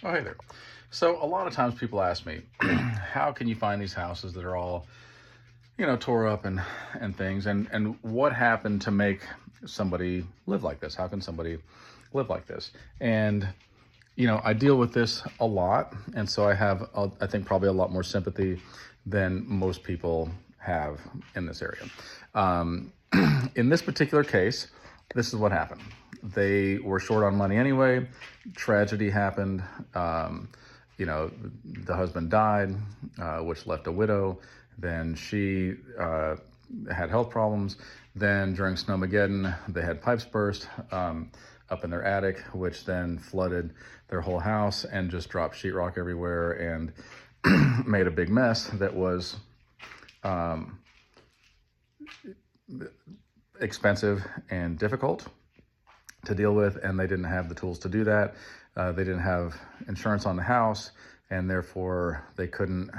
Oh, hey there. So a lot of times people ask me, how can you find these houses that are all, tore up and things, and what happened to make somebody live like this? How can somebody live like this? And I deal with this a lot, and so I have, I think, probably a lot more sympathy than most people have in this area. Um, in this particular case, this is what happened. They were short on money anyway. Tragedy happened. You know, the husband died, which left a widow. Then she had health problems. Then during Snowmageddon, they had pipes burst up in their attic, which then flooded their whole house and just dropped sheetrock everywhere and made a big mess that was expensive and difficult to deal with, and they didn't have the tools to do that. They didn't have insurance on the house, and therefore they couldn't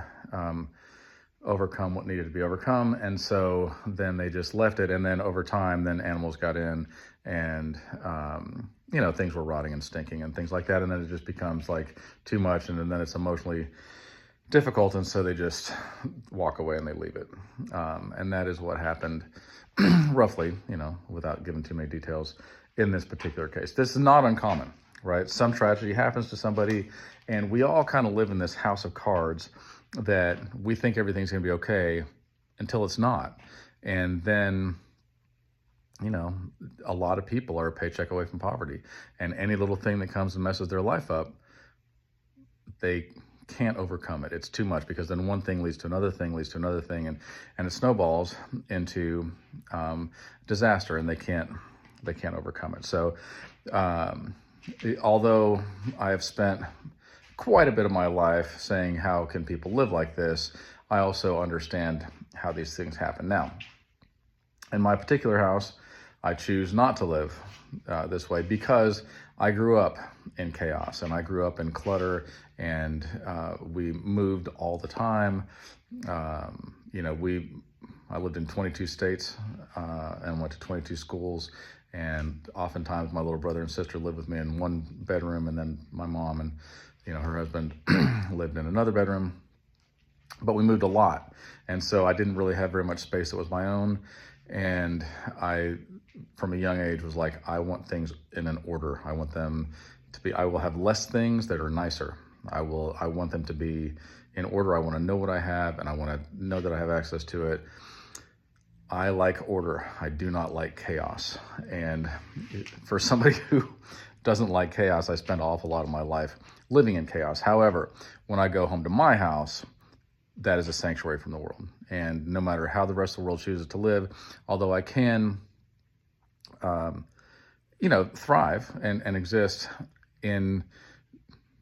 overcome what needed to be overcome. And so then they just left it, and then over time, then animals got in, and things were rotting and stinking and things like that. And then it just becomes like too much, and then it's emotionally difficult, and so they just walk away and they leave it. And that is what happened, roughly, without giving too many details, in this particular case. This is not uncommon, right? Some tragedy happens to somebody, and we all kind of live in this house of cards that we think everything's going to be okay until it's not. And then, a lot of people are a paycheck away from poverty, and any little thing that comes and messes their life up, they can't overcome it. It's too much, because then one thing leads to another thing, leads to another thing, and it snowballs into disaster, and they can't overcome it. So although I have spent quite a bit of my life saying, how can people live like this, I also understand how these things happen. Now, in my particular house, I choose not to live this way, because I grew up in chaos, and I grew up in clutter, and we moved all the time. I lived in 22 states and went to 22 schools, and oftentimes my little brother and sister lived with me in one bedroom, and then my mom and her husband lived in another bedroom. But we moved a lot, and so I didn't really have very much space that was my own. And I, from a young age, was like, I want things in an order. I want them to be, I will have less things that are nicer. I want them to be in order. I want to know what I have, and I want to know that I have access to it. I like order. I do not like chaos. And for somebody who doesn't like chaos, I spent an awful lot of my life living in chaos. However, when I go home to my house, that is a sanctuary from the world. And no matter how the rest of the world chooses to live, although I can, thrive and exist in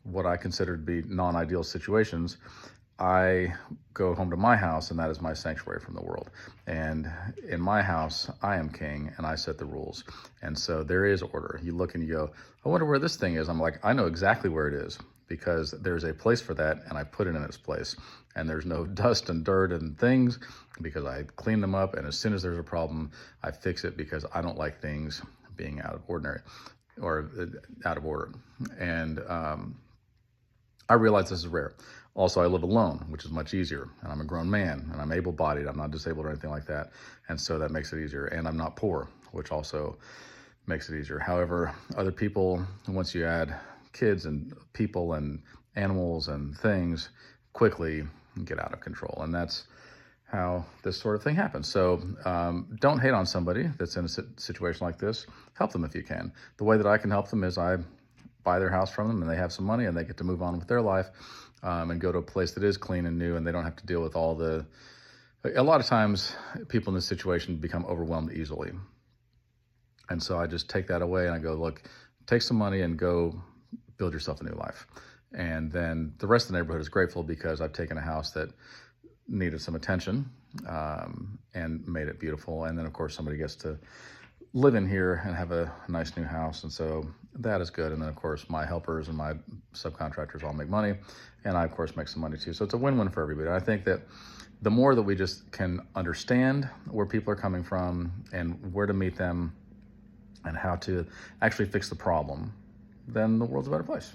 what I consider to be non-ideal situations, I go home to my house, and that is my sanctuary from the world. And in my house, I am king, and I set the rules. And so there is order. You look and you go, I wonder where this thing is. I'm like, I know exactly where it is, because there's a place for that, and I put it in its place. And there's no dust and dirt and things, because I clean them up. And as soon as there's a problem, I fix it, because I don't like things being out of ordinary or out of order. And I realize this is rare. Also, I live alone, which is much easier, and I'm a grown man, and I'm able-bodied. I'm not disabled or anything like that, and so that makes it easier. And I'm not poor, which also makes it easier. However, other people, once you add kids and people and animals and things, quickly get out of control, and that's how this sort of thing happens. So don't hate on somebody that's in a situation like this. Help them if you can. The way that I can help them is I buy their house from them, and they have some money, and they get to move on with their life and go to a place that is clean and new, and they don't have to deal with all the... A lot of times, people in this situation become overwhelmed easily. And so I just take that away, and I go, look, take some money and go build yourself a new life. And then the rest of the neighborhood is grateful, because I've taken a house that needed some attention and made it beautiful. And then, of course, somebody gets to live in here and have a nice new house. And so that is good. And then, of course, my helpers and my subcontractors all make money. And I, of course, make some money too. So it's a win-win for everybody. I think that the more that we just can understand where people are coming from and where to meet them and how to actually fix the problem, then the world's a better place.